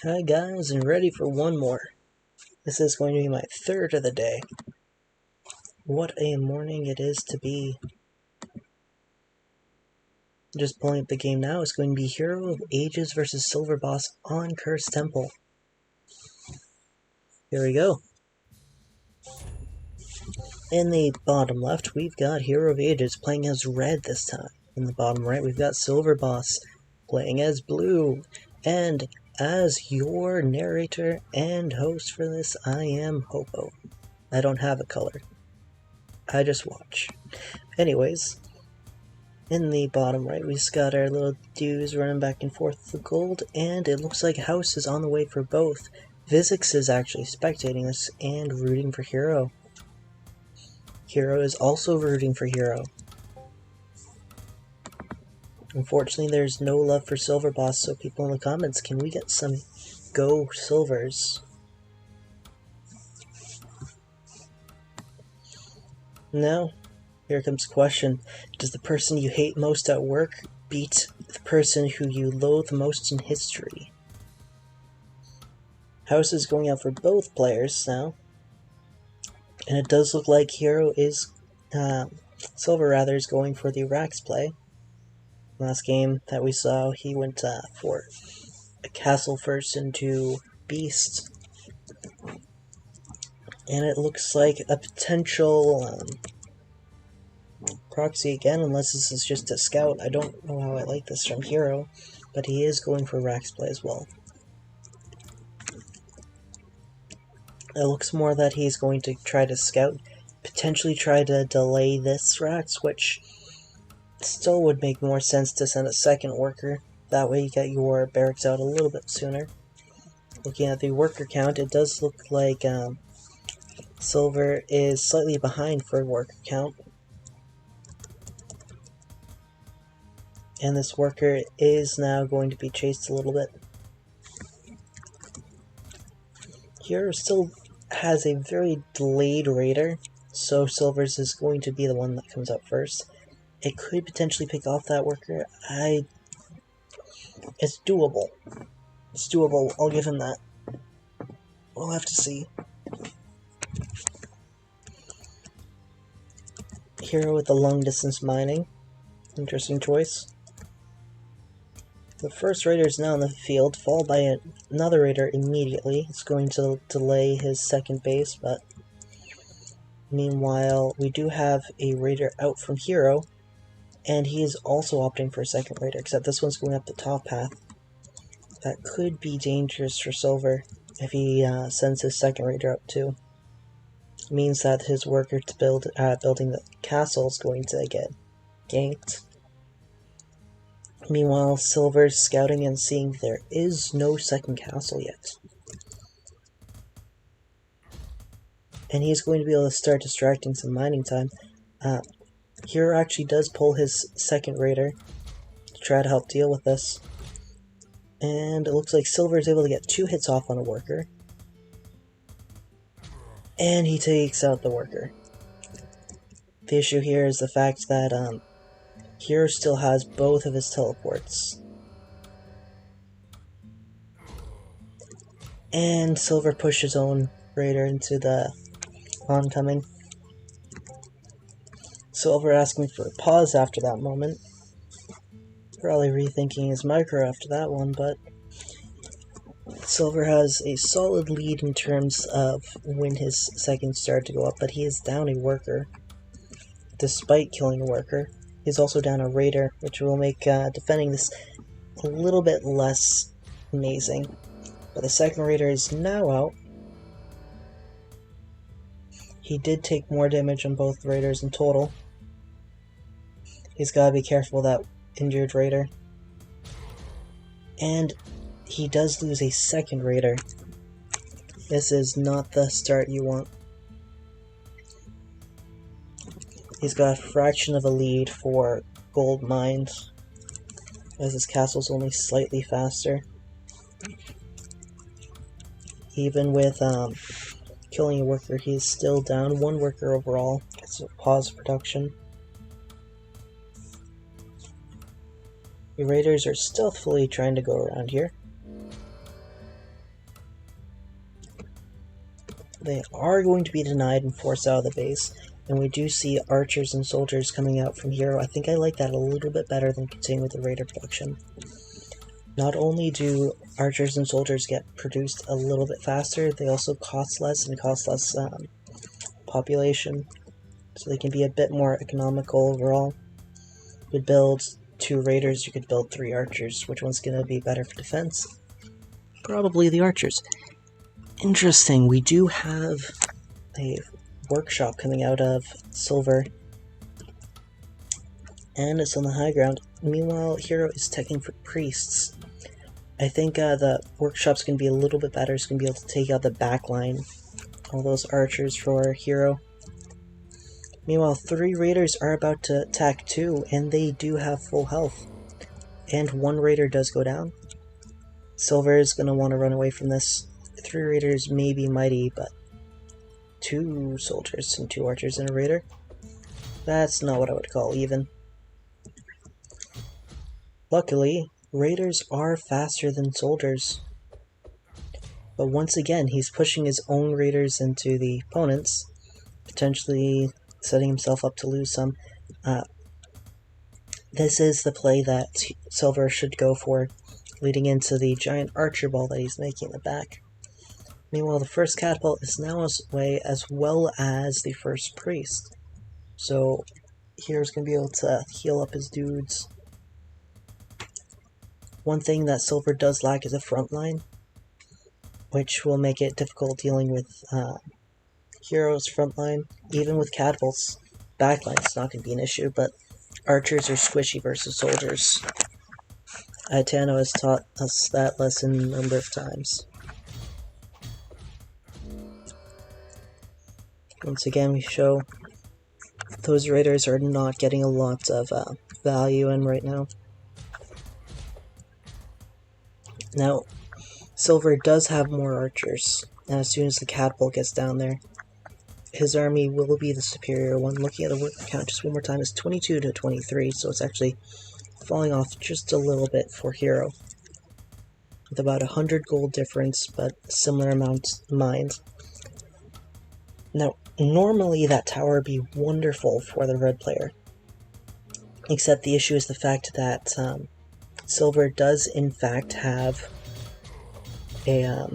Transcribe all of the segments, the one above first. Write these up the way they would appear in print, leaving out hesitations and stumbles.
Hi guys, and ready for one more. This is going to be my third of the day. What a morning it is to be. Just pulling up the game now. It's going to be Hero of Ages versus Silver Boss on Cursed Temple. Here we go. In the bottom left, we've got Hero of Ages playing as red this time. In the bottom right, we've got Silver Boss playing as blue. And as your narrator and host for this, I am Hopo. I don't have a color. I just watch. Anyways, in the bottom right, we just got our little dudes running back and forth with gold, and it looks like House is on the way for both. Vizix is actually spectating this and rooting for Hero. Hero is also rooting for Hero. Unfortunately, there's no love for Silver Boss, so people in the comments, can we get some Go Silvers? Now, here comes the question. Does the person you hate most at work beat the person who you loathe most in history? House is going out for both players now. And it does look like Hero is, Silver rather, is going for the Rax play. Last game that we saw, he went for a castle first into Beast. And it looks like a potential proxy again, unless this is just a scout. I don't know how I like this from Hero, but he is going for Rax play as well. It looks more that he's going to try to scout, potentially try to delay this Rax, which still would make more sense to send a second worker. That way you get your barracks out a little bit sooner. Looking at the worker count, it does look like Silver is slightly behind for worker count. And this worker is now going to be chased a little bit. Hero still has a very delayed raider, so Silver's is going to be the one that comes out first. It could potentially pick off that worker. It's doable. It's doable, I'll give him that. We'll have to see. Hero with the long distance mining. Interesting choice. The first raider is now in the field, followed by another raider immediately. It's going to delay his second base, but meanwhile, we do have a raider out from Hero, and he is also opting for a second raider, except this one's going up the top path. That could be dangerous for Silver if he sends his second raider up too. It means that his worker to building the castle is going to get ganked. Meanwhile, Silver's scouting and seeing there is no second castle yet. And he's going to be able to start distracting some mining time. Hero actually does pull his second raider to try to help deal with this. And it looks like Silver is able to get 2 hits off on a worker. And he takes out the worker. The issue here is the fact that Hero still has both of his teleports. And Silver pushed his own raider into the oncoming. Silver asking for a pause after that moment. Probably rethinking his micro after that one, but Silver has a solid lead in terms of when his seconds start to go up, but he is down a worker. Despite killing a worker, he's also down a raider, which will make defending this a little bit less amazing. But the second raider is now out. He did take more damage on both raiders in total. He's got to be careful of that injured raider. And he does lose a second raider. This is not the start you want. He's got a fraction of a lead for gold mines, as his castle's only slightly faster. Even with killing a worker, he's still down 1 worker overall. It's a pause production. The raiders are stealthily trying to go around here. They are going to be denied and forced out of the base, and we do see archers and soldiers coming out from Hero. I think I like that a little bit better than continuing with the raider production. Not only do archers and soldiers get produced a little bit faster, they also cost less and cost less population, so they can be a bit more economical overall. You could build 2 raiders, you could build 3 archers. Which one's going to be better for defense? Probably the archers. Interesting, we do have a workshop coming out of Silver, and it's on the high ground. Meanwhile, Hero is teching for priests. I think the workshop's going to be a little bit better. It's going to be able to take out the back line, all those archers for Hero. Meanwhile, 3 raiders are about to attack too, and they do have full health. And 1 raider does go down. Silver is going to want to run away from this. 3 raiders may be mighty, but 2 soldiers and 2 archers and a raider? That's not what I would call even. Luckily, raiders are faster than soldiers. But once again, he's pushing his own raiders into the opponents, potentially setting himself up to lose some. This is the play that Silver should go for, leading into the giant archer ball that he's making in the back. Meanwhile, the first catapult is now away, as well as the first priest. So, Hero's going to be able to heal up his dudes. One thing that Silver does lack is a front line, which will make it difficult dealing with Hero's front line. Even with catapults, backline is not going to be an issue, but archers are squishy versus soldiers. Aitano has taught us that lesson a number of times. Once again, we show those raiders are not getting a lot of value in right now. Now, Silver does have more archers, and as soon as the catapult gets down there, his army will be the superior one. Looking at the worker count just one more time, it's 22 to 23, so it's actually falling off just a little bit for Hero. With about 100 gold difference, but similar amount mined. Now, normally that tower would be wonderful for the red player, except the issue is the fact that Silver does in fact have a,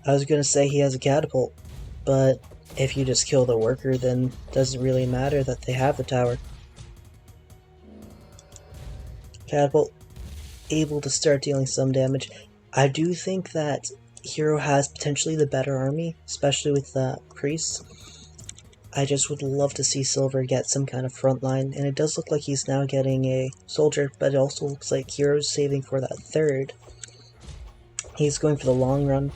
I was gonna say he has a catapult, but if you just kill the worker, then it doesn't really matter that they have the tower. Catapult, able to start dealing some damage. I do think that Hero has potentially the better army, especially with the priests. I just would love to see Silver get some kind of front line, and it does look like he's now getting a soldier, but it also looks like Hero's saving for that third. He's going for the long run.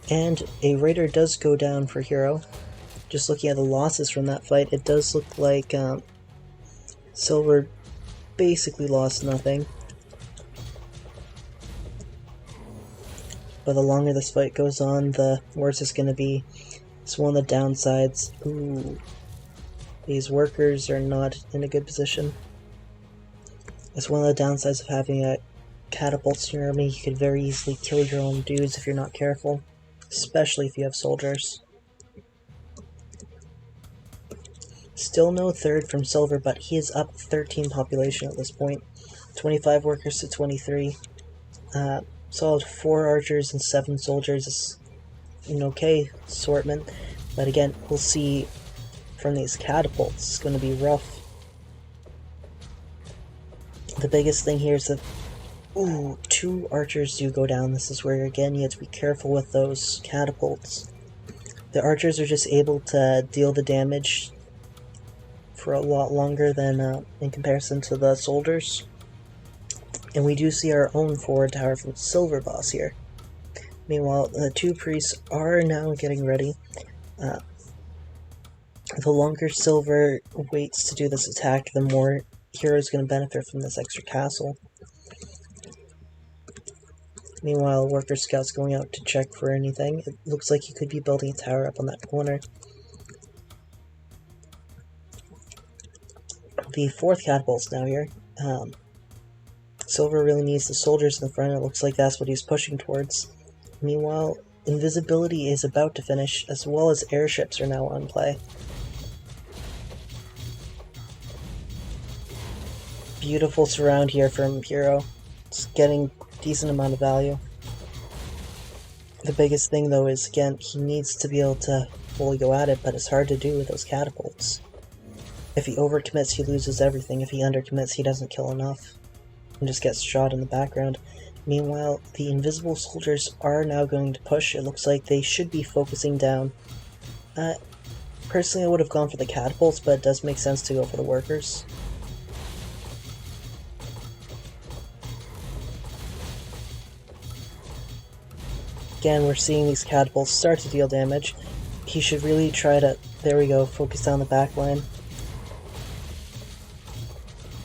And a raider does go down for Hero. Just looking at the losses from that fight, it does look like Silver basically lost nothing. But the longer this fight goes on, the worse it's going to be. It's one of the downsides. Ooh. These workers are not in a good position. It's one of the downsides of having a catapult in your army. You could very easily kill your own dudes if you're not careful. Especially if you have soldiers. Still no third from Silver, but he is up 13 population at this point. 25 workers to 23. Solid 4 archers and 7 soldiers is an okay assortment, but again, we'll see from these catapults, it's going to be rough. The biggest thing here is that, ooh, 2 archers do go down. This is where, again, you have to be careful with those catapults. The archers are just able to deal the damage for a lot longer than in comparison to the soldiers. And we do see our own forward tower from Silver Boss here. Meanwhile, the 2 priests are now getting ready. The longer Silver waits to do this attack, the more Hero is going to benefit from this extra castle. Meanwhile, Worker Scout's going out to check for anything. It looks like he could be building a tower up on that corner. The 4th catapult's now here. Silver really needs the soldiers in the front. It looks like that's what he's pushing towards. Meanwhile, invisibility is about to finish, as well as airships are now on play. Beautiful surround here from Hero. It's getting a decent amount of value. The biggest thing though is, again, he needs to be able to fully go at it, but it's hard to do with those catapults. If he overcommits, he loses everything. If he undercommits, he doesn't kill enough and just gets shot in the background. Meanwhile, the invisible soldiers are now going to push. It looks like they should be focusing down. Personally, I would have gone for the catapults, but it does make sense to go for the workers. Again, we're seeing these catapults start to deal damage. He should really try to, there we go, focus down the back line.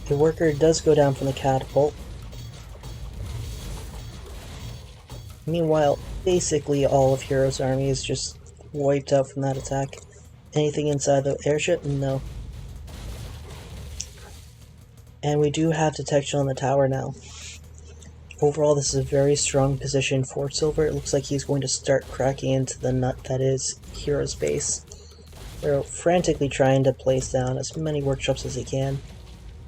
The worker does go down from the catapult. Meanwhile, basically all of Hero's army is just wiped out from that attack. Anything inside the airship? No. And we do have detection on the tower now. Overall, this is a very strong position for Silver. It looks like he's going to start cracking into the nut that is Hero's base. They're frantically trying to place down as many workshops as he can.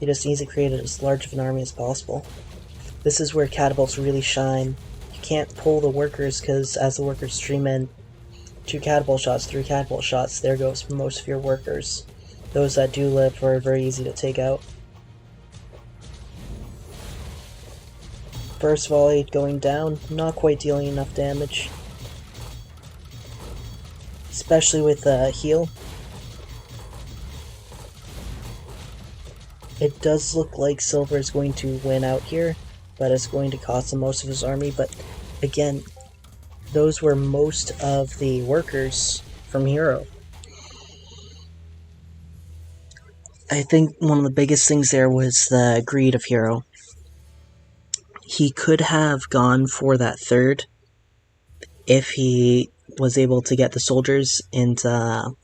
He just needs to create as large of an army as possible. This is where catapults really shine. You can't pull the workers because as the workers stream in, 2 catapult shots, 3 catapult shots, there goes most of your workers. Those that do live are very easy to take out. First volley going down, not quite dealing enough damage. Especially with heal. It does look like Silver is going to win out here, but it's going to cost him most of his army. But again, those were most of the workers from Hero. I think one of the biggest things there was the greed of Hero. He could have gone for that third if he was able to get the soldiers into...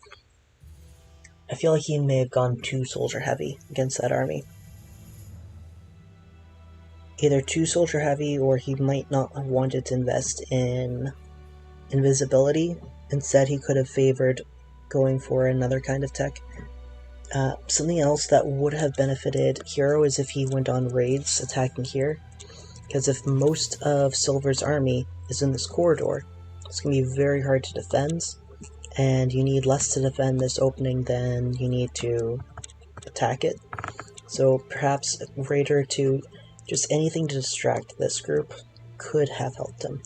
I feel like he may have gone too soldier heavy against that army. Either too soldier heavy, or he might not have wanted to invest in invisibility. Instead, he could have favored going for another kind of tech. Something else that would have benefited Hero is if he went on raids attacking here. Because if most of Silver's army is in this corridor, it's going to be very hard to defend. And you need less to defend this opening than you need to attack it. So perhaps a raid or two, just anything to distract this group, could have helped him.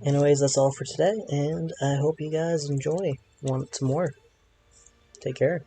Anyways, that's all for today, and I hope you guys enjoy. Want some more? Take care.